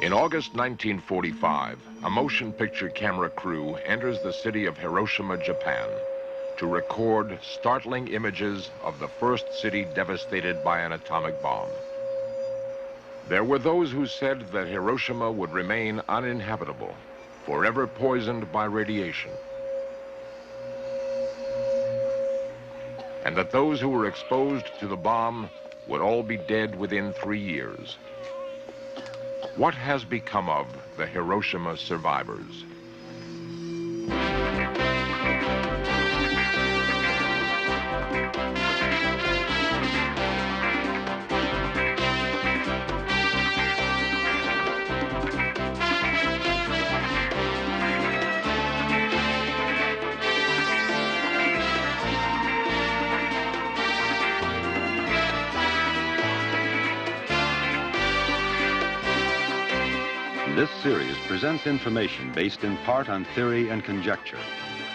In August 1945, a motion picture camera crew enters the city of Hiroshima, Japan, to record startling images of the first city devastated by an atomic bomb. There were those who said that Hiroshima would remain uninhabitable, forever poisoned by radiation, and that those who were exposed to the bomb would all be dead within 3 years. What has become of the Hiroshima survivors? This series presents information based in part on theory and conjecture.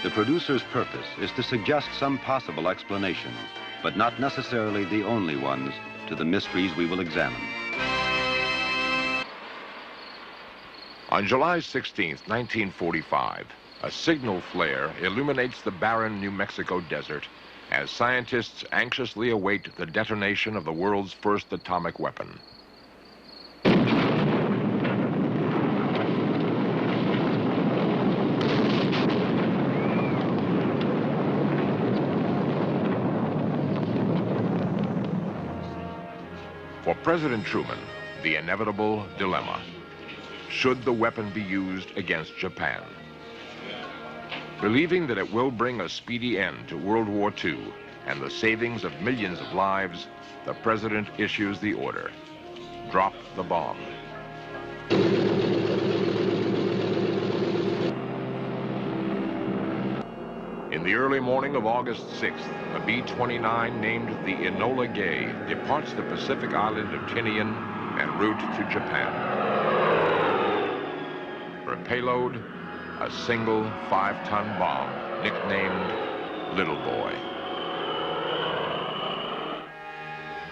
The producer's purpose is to suggest some possible explanations, but not necessarily the only ones, to the mysteries we will examine. On July 16, 1945, a signal flare illuminates the barren New Mexico desert as scientists anxiously await the detonation of the world's first atomic weapon. For President Truman, the inevitable dilemma: should the weapon be used against Japan? Believing that it will bring a speedy end to World War II and the savings of millions of lives, the president issues the order: drop the bomb. In the early morning of August 6th, a B-29 named the Enola Gay departs the Pacific island of Tinian en route to Japan. Her payload, a single 5-ton bomb nicknamed Little Boy.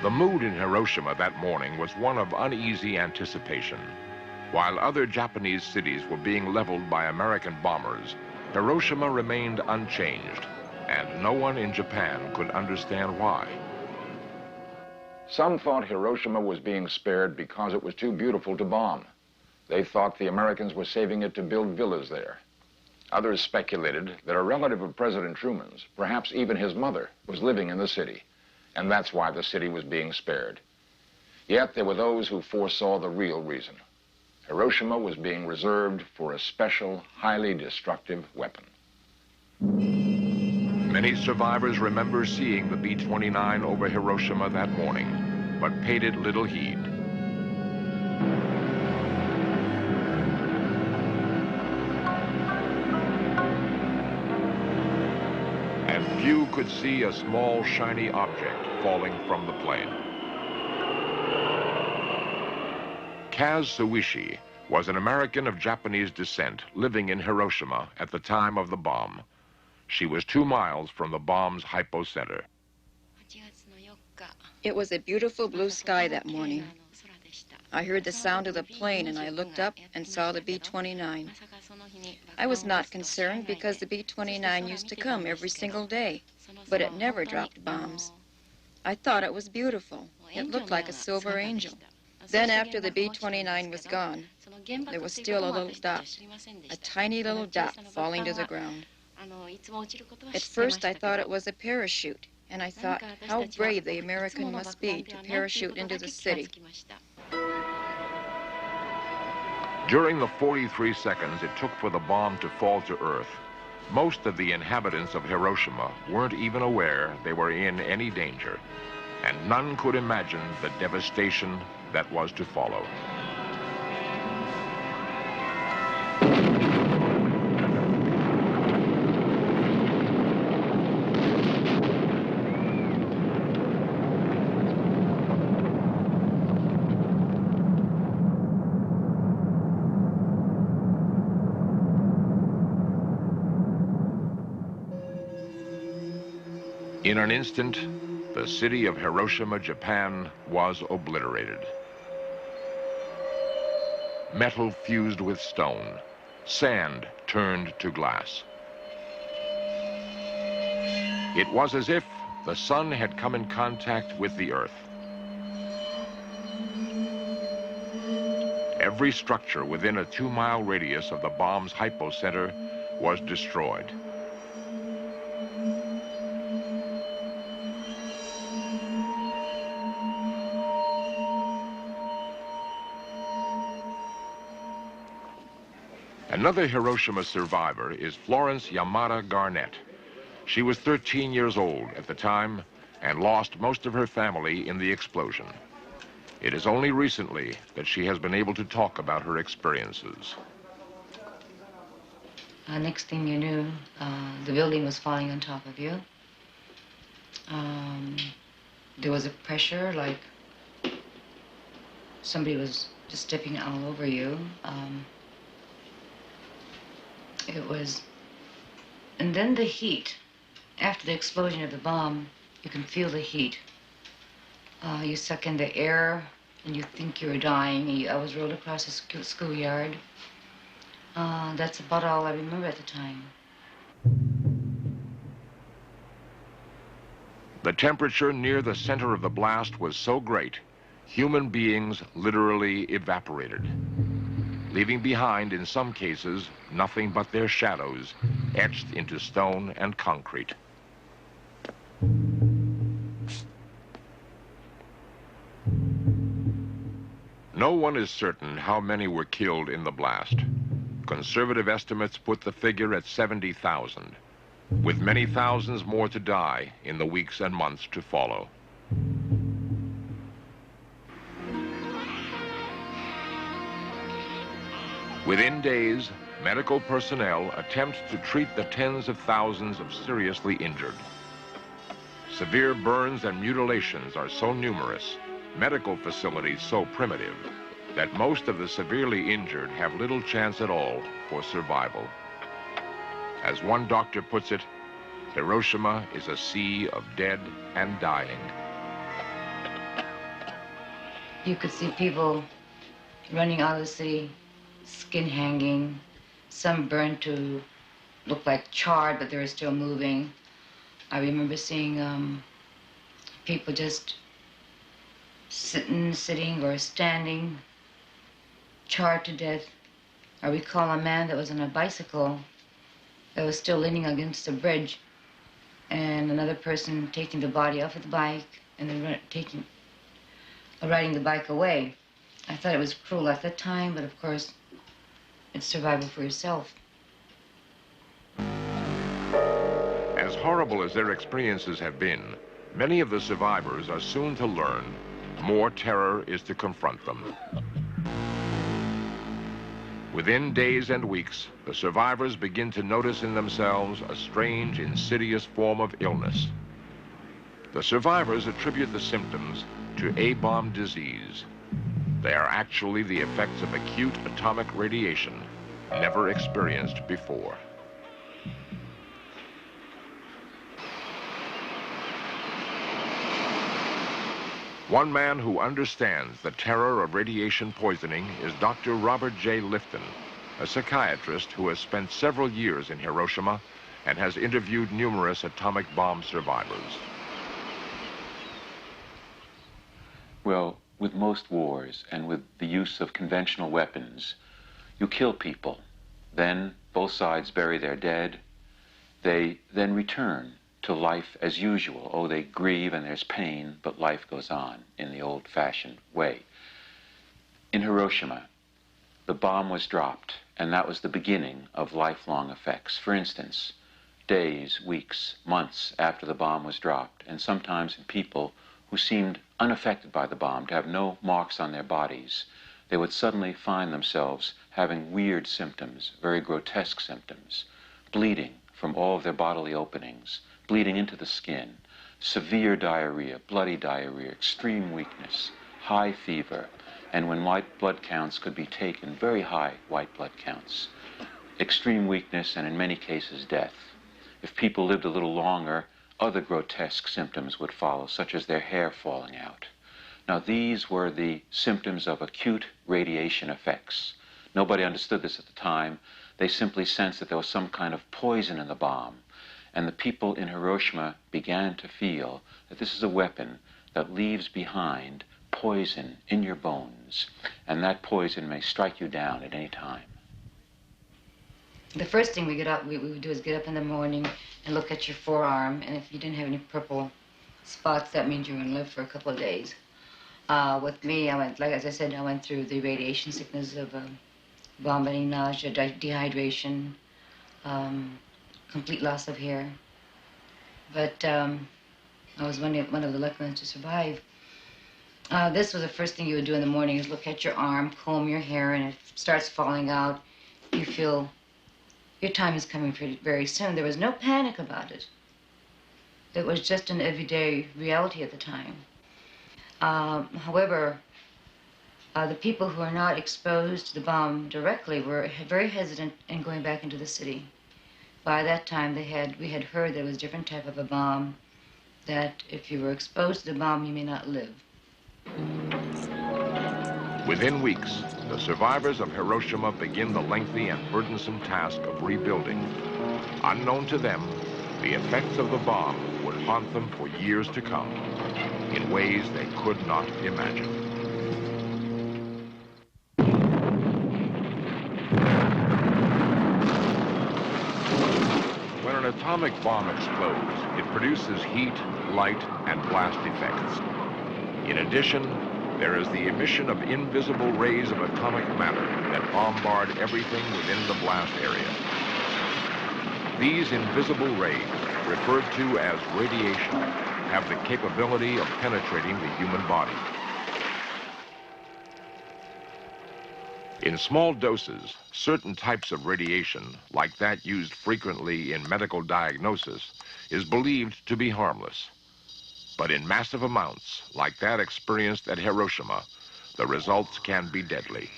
The mood in Hiroshima that morning was one of uneasy anticipation. While other Japanese cities were being leveled by American bombers, Hiroshima remained unchanged, and no one in Japan could understand why. Some thought Hiroshima was being spared because it was too beautiful to bomb. They thought the Americans were saving it to build villas there. Others speculated that a relative of President Truman's, perhaps even his mother, was living in the city, and that's why the city was being spared. Yet there were those who foresaw the real reason. Hiroshima was being reserved for a special, highly destructive weapon. Many survivors remember seeing the B-29 over Hiroshima that morning, but paid it little heed. And few could see a small, shiny object falling from the plane. Kaz Suishi was an American of Japanese descent living in Hiroshima at the time of the bomb. She was 2 miles from the bomb's hypocenter. It was a beautiful blue sky that morning. I heard the sound of the plane and I looked up and saw the B-29. I was not concerned because the B-29 used to come every single day, but it never dropped bombs. I thought it was beautiful. It looked like a silver angel. Then after the B-29 was gone, there was still a little dot, a tiny little dot falling to the ground. At first I thought it was a parachute, and I thought how brave the American must be to parachute into the city. During the 43 seconds it took for the bomb to fall to Earth, most of the inhabitants of Hiroshima weren't even aware they were in any danger, and none could imagine the devastation that was to follow. In an instant, the city of Hiroshima, Japan, was obliterated. metal fused with stone, sand turned to glass. It was as if the sun had come in contact with the earth. Every structure within a 2-mile radius of the bomb's hypocenter was destroyed. Another Hiroshima survivor is Florence Yamada Garnett. She was 13 years old at the time and lost most of her family in the explosion. It is only recently that she has been able to talk about her experiences. Next thing you knew, the building was falling on top of you. There was a pressure like somebody was just stepping all over you. And then the heat. After the explosion of the bomb, you can feel the heat. You suck in the air and you think you're dying. I was rolled across a schoolyard. That's about all I remember at the time. The temperature near the center of the blast was so great, human beings literally evaporated, leaving behind, in some cases, nothing but their shadows etched into stone and concrete. No one is certain how many were killed in the blast. Conservative estimates put the figure at 70,000, with many thousands more to die in the weeks and months to follow. Within days, medical personnel attempt to treat the tens of thousands of seriously injured. Severe burns and mutilations are so numerous, medical facilities so primitive, that most of the severely injured have little chance at all for survival. As one doctor puts it, Hiroshima is a sea of dead and dying. You could see people running out of the city, skin hanging, some burned to look like charred, but they were still moving. I remember seeing people just sitting or standing, charred to death. I recall a man that was on a bicycle that was still leaning against a bridge, and another person taking the body off of the bike and then riding the bike away. I thought it was cruel at the time, but of course, it's survival for yourself. As horrible as their experiences have been, many of the survivors are soon to learn more terror is to confront them. Within days and weeks, the survivors begin to notice in themselves a strange, insidious form of illness. The survivors attribute the symptoms to A-bomb disease. They are actually the effects of acute atomic radiation, never experienced before. One man who understands the terror of radiation poisoning is Dr. Robert J. Lifton, a psychiatrist who has spent several years in Hiroshima and has interviewed numerous atomic bomb survivors. Well, with most wars and with the use of conventional weapons, you kill people. Then both sides bury their dead. They then return to life as usual. Oh, they grieve and there's pain, but life goes on in the old-fashioned way. In Hiroshima, the bomb was dropped, and that was the beginning of lifelong effects. For instance, days, weeks, months after the bomb was dropped, and sometimes in people who seemed unaffected by the bomb, to have no marks on their bodies, they would suddenly find themselves having weird symptoms, very grotesque symptoms, bleeding from all of their bodily openings, bleeding into the skin, severe diarrhea, bloody diarrhea, extreme weakness, high fever, and when white blood counts could be taken, very high white blood counts, extreme weakness, and in many cases death. If people lived a little longer, other grotesque symptoms would follow, such as their hair falling out. Now, these were the symptoms of acute radiation effects. Nobody understood this at the time. They simply sensed that there was some kind of poison in the bomb. And the people in Hiroshima began to feel that this is a weapon that leaves behind poison in your bones, and that poison may strike you down at any time. The first thing we would do is get up in the morning and look at your forearm, and if you didn't have any purple spots, that means you were going to live for a couple of days. With me, as I said, I went through the radiation sickness of vomiting, nausea, dehydration, complete loss of hair. But I was one of the lucky ones to survive. This was the first thing you would do in the morning is look at your arm, comb your hair, and if it starts falling out, you feel your time is coming very soon. There was no panic about it. It was just an everyday reality at the time. However, the people who are not exposed to the bomb directly were very hesitant in going back into the city. By that time, we had heard there was a different type of a bomb, that if you were exposed to the bomb, you may not live. Within weeks, the survivors of Hiroshima begin the lengthy and burdensome task of rebuilding. Unknown to them, the effects of the bomb would haunt them for years to come in ways they could not imagine. When an atomic bomb explodes, it produces heat, light, and blast effects. In addition, there is the emission of invisible rays of atomic matter that bombard everything within the blast area. These invisible rays, referred to as radiation, have the capability of penetrating the human body. In small doses, certain types of radiation, like that used frequently in medical diagnosis, is believed to be harmless. But in massive amounts, like that experienced at Hiroshima, the results can be deadly.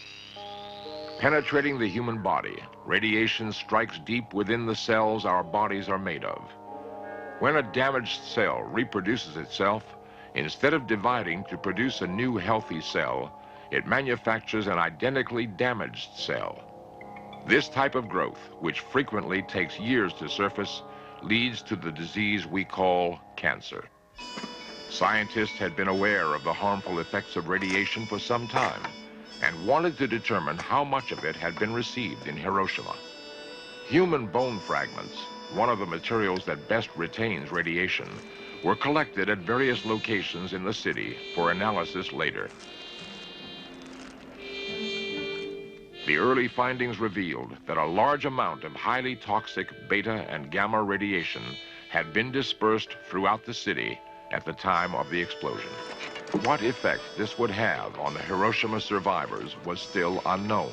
Penetrating the human body, radiation strikes deep within the cells our bodies are made of. When a damaged cell reproduces itself, instead of dividing to produce a new healthy cell, it manufactures an identically damaged cell. This type of growth, which frequently takes years to surface, leads to the disease we call cancer. Scientists had been aware of the harmful effects of radiation for some time and wanted to determine how much of it had been received in Hiroshima. Human bone fragments, one of the materials that best retains radiation, were collected at various locations in the city for analysis later. The early findings revealed that a large amount of highly toxic beta and gamma radiation had been dispersed throughout the city at the time of the explosion. What effect this would have on the Hiroshima survivors was still unknown.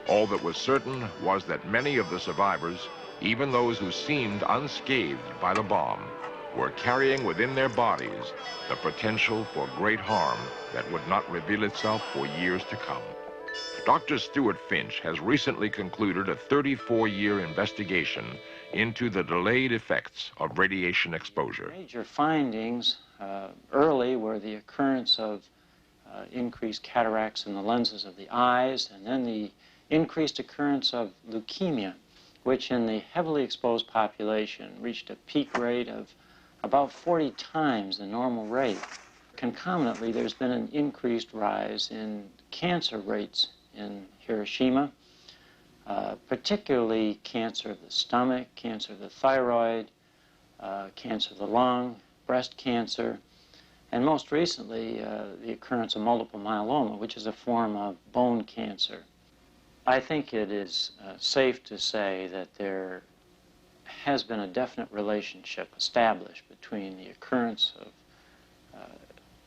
All that was certain was that many of the survivors, even those who seemed unscathed by the bomb, were carrying within their bodies the potential for great harm that would not reveal itself for years to come. Dr. Stuart Finch has recently concluded a 34-year investigation into the delayed effects of radiation exposure. Major findings early were the occurrence of increased cataracts in the lenses of the eyes, and then the increased occurrence of leukemia, which in the heavily exposed population reached a peak rate of about 40 times the normal rate. Concomitantly, there's been an increased rise in cancer rates in Hiroshima, particularly cancer of the stomach, cancer of the thyroid, cancer of the lung, breast cancer, and most recently the occurrence of multiple myeloma, which is a form of bone cancer. I think it is safe to say that there has been a definite relationship established between the occurrence of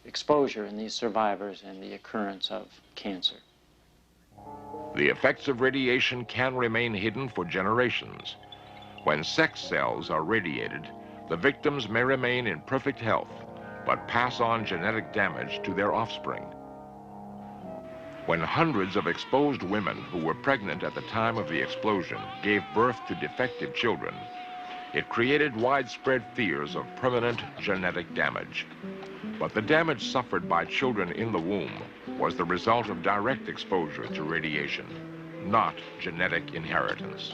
exposure in these survivors and the occurrence of cancer. The effects of radiation can remain hidden for generations. When sex cells are radiated, the victims may remain in perfect health, but pass on genetic damage to their offspring. When hundreds of exposed women who were pregnant at the time of the explosion gave birth to defective children, it created widespread fears of permanent genetic damage. But the damage suffered by children in the womb was the result of direct exposure to radiation. not genetic inheritance.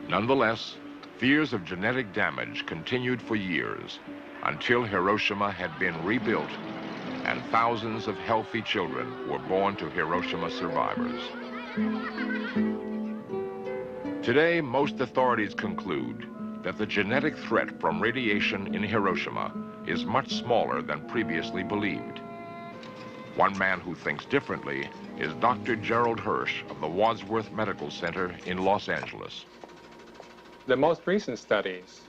Nonetheless, fears of genetic damage continued for years until Hiroshima had been rebuilt and thousands of healthy children were born to Hiroshima survivors. Today, most authorities conclude that the genetic threat from radiation in Hiroshima is much smaller than previously believed. One man who thinks differently is Dr. Gerald Hirsch of the Wadsworth Medical Center in Los Angeles. The most recent studies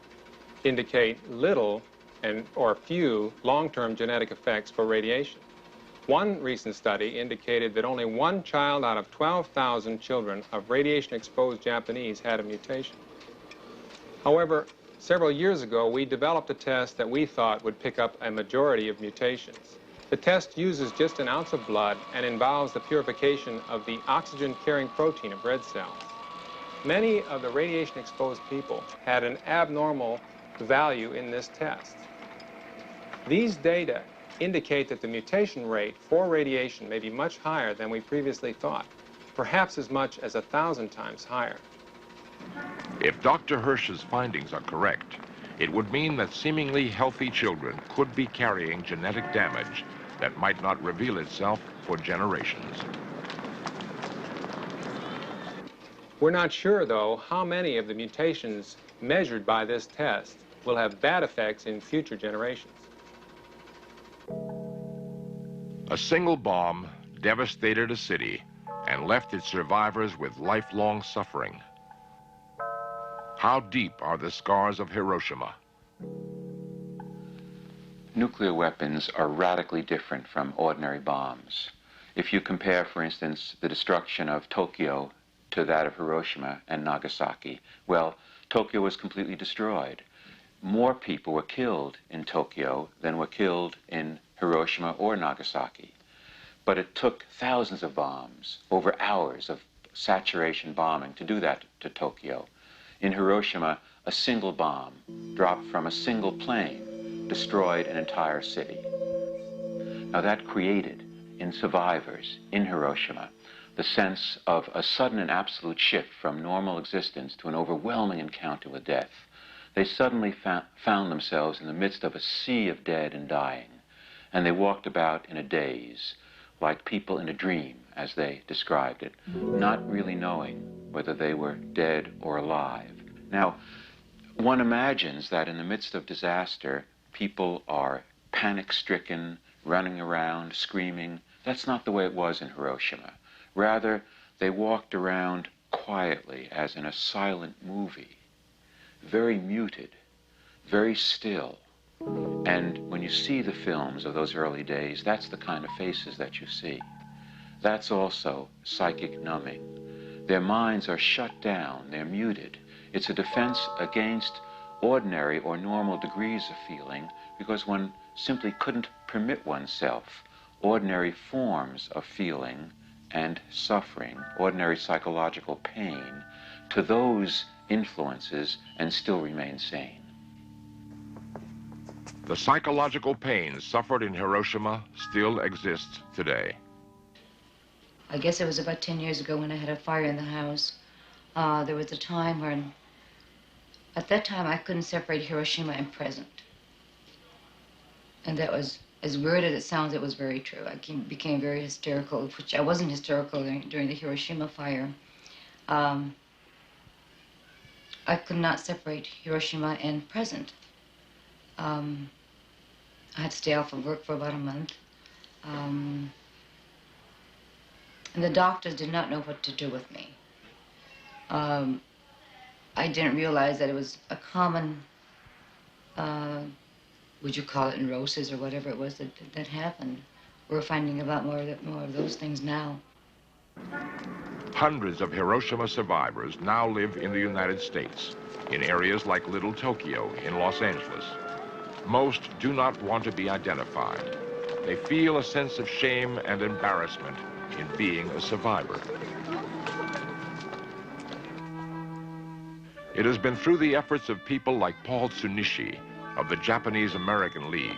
indicate little or few long-term genetic effects for radiation. One recent study indicated that only one child out of 12,000 children of radiation-exposed Japanese had a mutation. However, several years ago, we developed a test that we thought would pick up a majority of mutations. The test uses just an ounce of blood and involves the purification of the oxygen-carrying protein of red cells. Many of the radiation-exposed people had an abnormal value in this test. These data indicate that the mutation rate for radiation may be much higher than we previously thought, perhaps as much as 1,000 times higher. If Dr. Hirsch's findings are correct, it would mean that seemingly healthy children could be carrying genetic damage that might not reveal itself for generations. We're not sure, though, how many of the mutations measured by this test will have bad effects in future generations. A single bomb devastated a city and left its survivors with lifelong suffering. How deep are the scars of Hiroshima? Nuclear weapons are radically different from ordinary bombs. If you compare, for instance, the destruction of Tokyo to that of Hiroshima and Nagasaki, well, Tokyo was completely destroyed. More people were killed in Tokyo than were killed in Hiroshima or Nagasaki. But it took thousands of bombs, over hours of saturation bombing to do that to Tokyo. In Hiroshima, a single bomb dropped from a single plane destroyed an entire city. Now that created in survivors in Hiroshima the sense of a sudden and absolute shift from normal existence to an overwhelming encounter with death. They suddenly found themselves in the midst of a sea of dead and dying, and they walked about in a daze, like people in a dream, as they described it, not really knowing whether they were dead or alive. Now, one imagines that in the midst of disaster, people are panic-stricken, running around, screaming. That's not the way it was in Hiroshima. Rather, they walked around quietly, as in a silent movie, very muted, very still. And when you see the films of those early days, that's the kind of faces that you see. That's also psychic numbing. Their minds are shut down, they're muted. It's a defense against ordinary or normal degrees of feeling, because one simply couldn't permit oneself ordinary forms of feeling and suffering, ordinary psychological pain, to those influences and still remain sane. The psychological pain suffered in Hiroshima still exists today. I guess it was about 10 years ago when I had a fire in the house. There was a time when, at that time, I couldn't separate Hiroshima and present. And that was, as weird as it sounds, it was very true. I became very hysterical, which I wasn't hysterical during the Hiroshima fire. I could not separate Hiroshima and present. I had to stay off of work for about a month. And the doctors did not know what to do with me. I didn't realize that it was a common, would you call it neurosis or whatever it was that happened. We're finding about more of those things now. Hundreds of Hiroshima survivors now live in the United States, in areas like Little Tokyo in Los Angeles. Most do not want to be identified. They feel a sense of shame and embarrassment in being a survivor. It has been through the efforts of people like Paul Tsunishi of the Japanese American League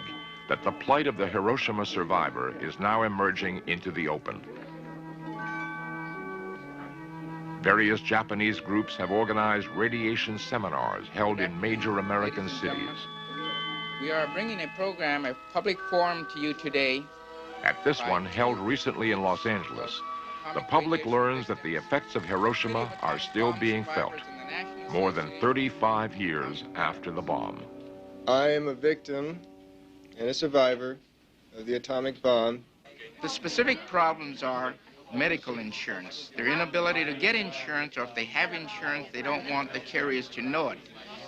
that the plight of the Hiroshima survivor is now emerging into the open. Various Japanese groups have organized radiation seminars held in major American cities. We are bringing a program, a public forum to you today. At this one, held recently in Los Angeles, the public learns that the effects of Hiroshima are still being felt, more than 35 years after the bomb. I am a victim and a survivor of the atomic bomb. The specific problems are medical insurance, their inability to get insurance, or if they have insurance, they don't want the carriers to know it.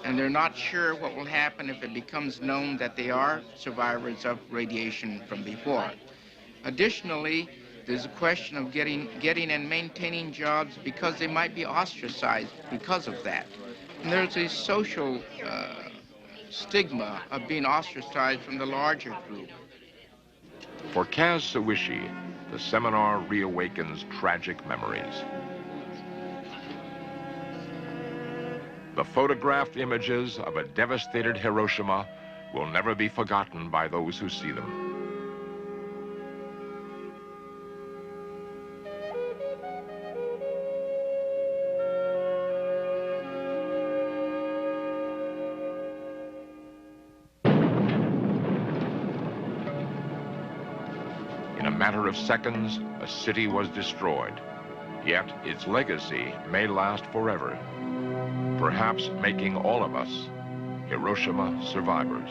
And they're not sure what will happen if it becomes known that they are survivors of radiation from before. Additionally, there's a question of getting and maintaining jobs because they might be ostracized because of that. And there's a social stigma of being ostracized from the larger group. For Kaz Sawishi, the seminar reawakens tragic memories. The photographed images of a devastated Hiroshima will never be forgotten by those who see them. In a matter of seconds, a city was destroyed. Yet its legacy may last forever, perhaps making all of us Hiroshima survivors.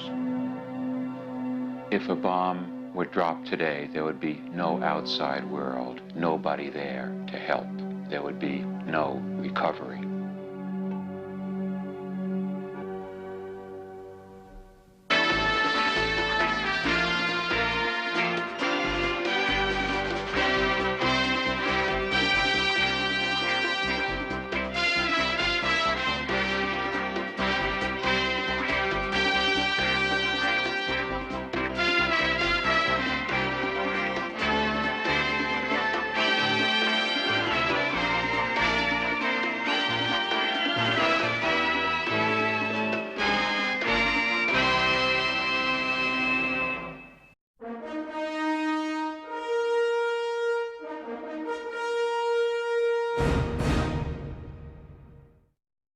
If a bomb were dropped today, there would be no outside world, nobody there to help. There would be no recovery.